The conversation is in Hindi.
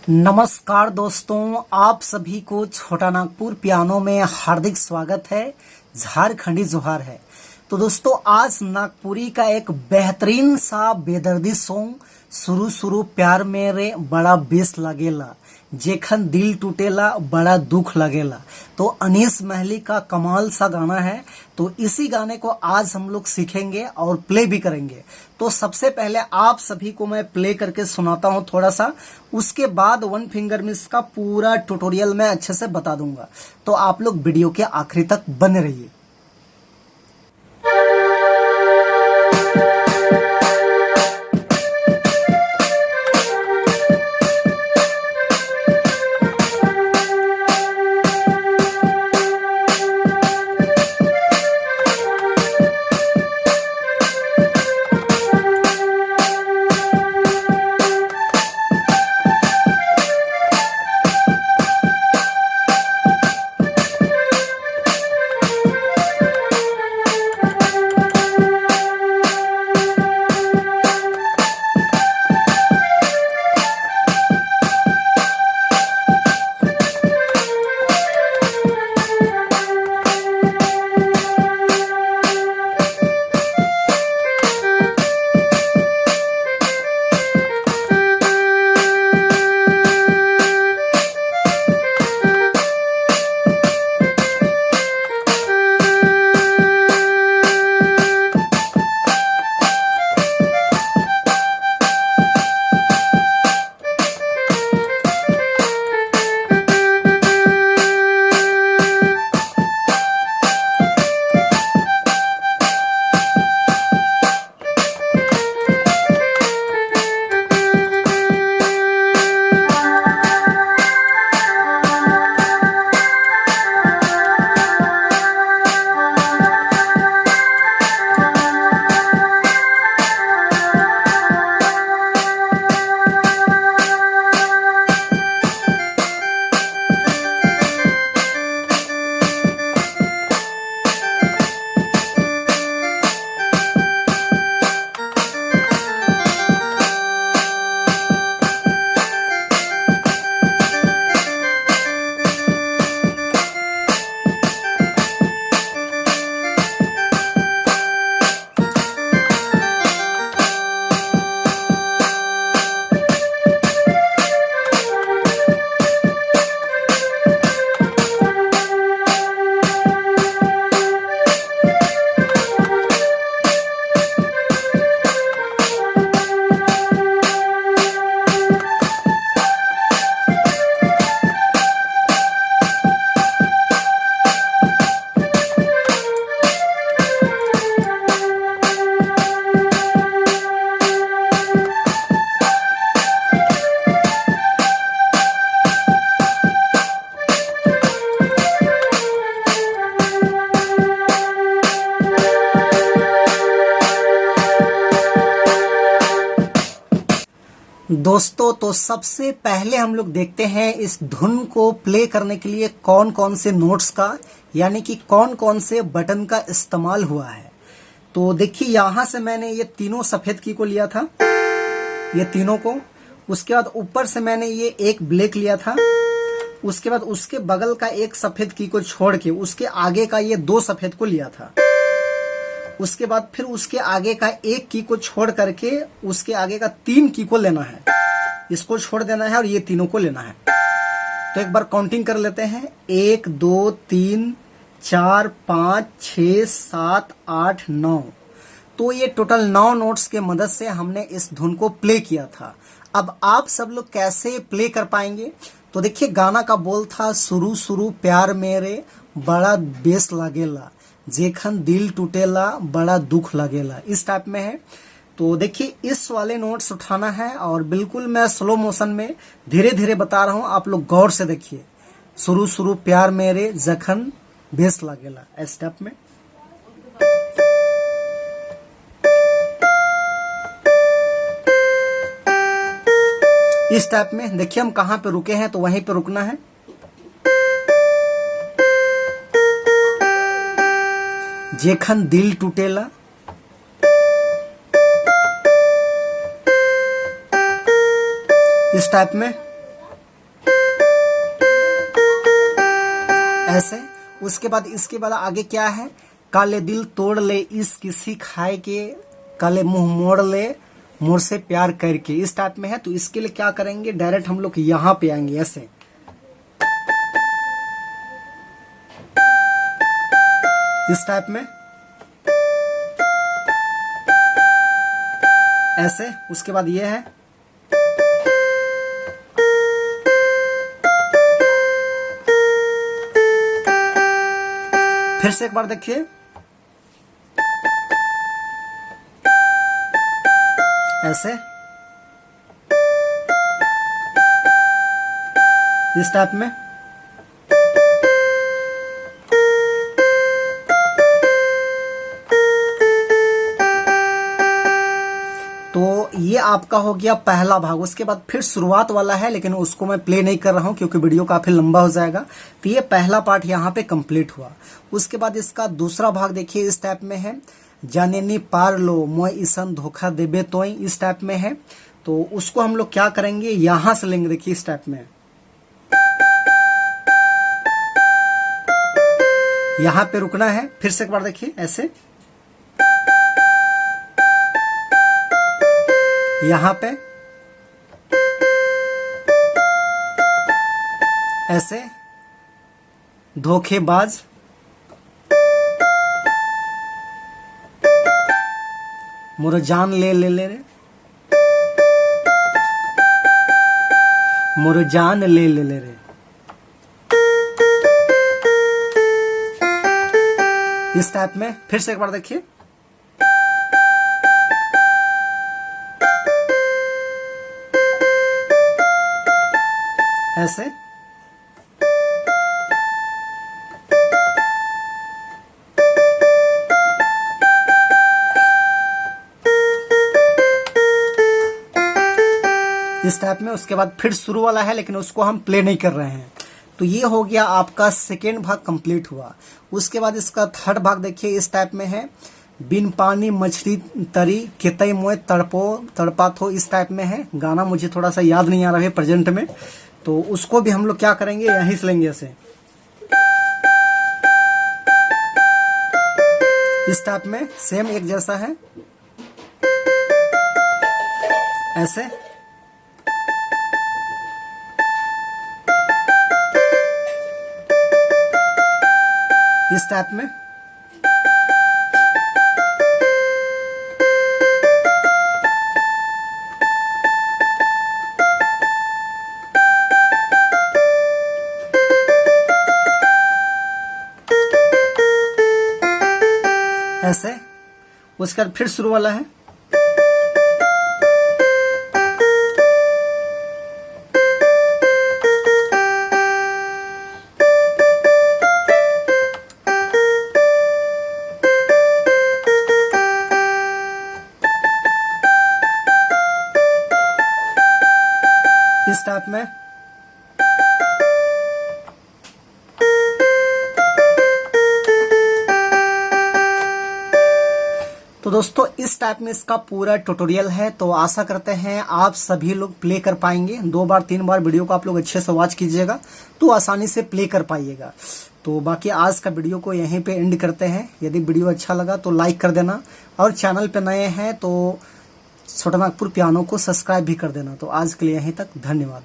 नमस्कार दोस्तों, आप सभी को छोटा नागपुर पियानो में हार्दिक स्वागत है। झारखंडी जोहार है। तो दोस्तों, आज नागपुरी का एक बेहतरीन सा बेदर्दी सॉन्ग शुरू शुरू प्यार मेरे बड़ा बेस लगेला, जेखन दिल टूटेला बड़ा दुख लगेला। तो अनीस महली का कमाल सा गाना है। तो इसी गाने को आज हम लोग सीखेंगे और प्ले भी करेंगे। तो सबसे पहले आप सभी को मैं प्ले करके सुनाता हूं थोड़ा सा, उसके बाद वन फिंगर मिस का पूरा ट्यूटोरियल मैं अच्छे से बता दूंगा। तो आप लोग वीडियो के आखिरी तक बने रहिए। दोस्तों, तो सबसे पहले हम लोग देखते हैं इस धुन को प्ले करने के लिए कौन कौन से नोट्स का, यानी कि कौन कौन से बटन का इस्तेमाल हुआ है। तो देखिए, यहां से मैंने ये तीनों सफेद की को लिया था, ये तीनों को। उसके बाद ऊपर से मैंने ये एक ब्लैक लिया था। उसके बाद उसके बगल का एक सफेद की को छोड़ के उसके आगे का ये दो सफेद को लिया था। उसके बाद फिर उसके आगे का एक की को छोड़ करके उसके आगे का तीन की को लेना है, इसको छोड़ देना है और ये तीनों को लेना है। तो एक बार काउंटिंग कर लेते हैं। 1 2 3 4 5 6 7 8 9। तो ये टोटल 9 नोट्स के मदद से हमने इस धुन को प्ले किया था। अब आप सब लोग कैसे प्ले कर पाएंगे? तो देखिए, गाना का बोल था शुरू शुरू प्यार मेरे बड़ा बेस लागेला, जेखन दिल टूटेला बड़ा दुख लगेला, इस टाइप में है। तो देखिए, इस वाले नोट्स उठाना है और बिल्कुल मैं स्लो मोशन में धीरे धीरे बता रहा हूं, आप लोग गौर से देखिए। शुरू शुरू प्यार मेरे जखन बेस लगेला, इस टाइप में। इस टाइप में देखिए, हम कहां पे रुके हैं तो वहीं पे रुकना है। जेखन दिल टूटेला, इस टाइप में। ऐसे। उसके बाद इसके बाद आगे क्या है, काले दिल तोड़ ले इस किसी खाए के, काले मुंह मोड़ ले मोर से प्यार करके, इस टाइप में है। तो इसके लिए क्या करेंगे, डायरेक्ट हम लोग यहां पे आएंगे ऐसे, इस टाइप में ऐसे। उसके बाद ये है, फिर से एक बार देखिए, ऐसे इस टाइप में। तो ये आपका हो गया पहला भाग। उसके बाद फिर शुरुआत वाला है, लेकिन उसको मैं प्ले नहीं कर रहा हूं क्योंकि वीडियो काफी लंबा हो जाएगा। तो ये पहला पार्ट यहाँ पे कंप्लीट हुआ। उसके बाद इसका दूसरा भाग देखिए, इस टाइप में है, जाने नी पार लो मोय ईसन धोखा देबे तोय, इस टाइप में है। तो उसको हम लोग क्या करेंगे, यहां से लेंगे, देखिए इस टाइप में, यहां पे रुकना है। फिर से एक बार देखिए, ऐसे यहां पे, ऐसे धोखेबाज, मोर जान ले ले ले रे, मोर जान ले ले ले रे, इस टाइप में। फिर से एक बार देखिए, ऐसे। इस टाइप में। उसके बाद फिर शुरू वाला है, लेकिन उसको हम प्ले नहीं कर रहे हैं। तो ये हो गया आपका सेकेंड भाग कंप्लीट हुआ। उसके बाद इसका थर्ड भाग देखिए, इस टाइप में है, बिन पानी मछली तरी केतई मोय तड़पो तड़पा थो, इस टाइप में है। गाना मुझे थोड़ा सा याद नहीं आ रहा है प्रेजेंट में, तो उसको भी हम लोग क्या करेंगे, यहीं से लेंगे ऐसे, इस टाइप में। सेम एक जैसा है, ऐसे। इस टाइप में। ऐसे। उसके बाद फिर शुरू वाला है, इस टाइप में। तो दोस्तों इस टाइप में इसका पूरा ट्यूटोरियल है। तो आशा करते हैं आप सभी लोग प्ले कर पाएंगे। 2 बार 3 बार वीडियो को आप लोग अच्छे से वॉच कीजिएगा तो आसानी से प्ले कर पाइएगा। तो बाकी आज का वीडियो को यहीं पे एंड करते हैं। यदि वीडियो अच्छा लगा तो लाइक कर देना, और चैनल पे नए हैं तो छोटा नागपुर पियानो को सब्सक्राइब भी कर देना। तो आज के लिए यहीं तक, धन्यवाद।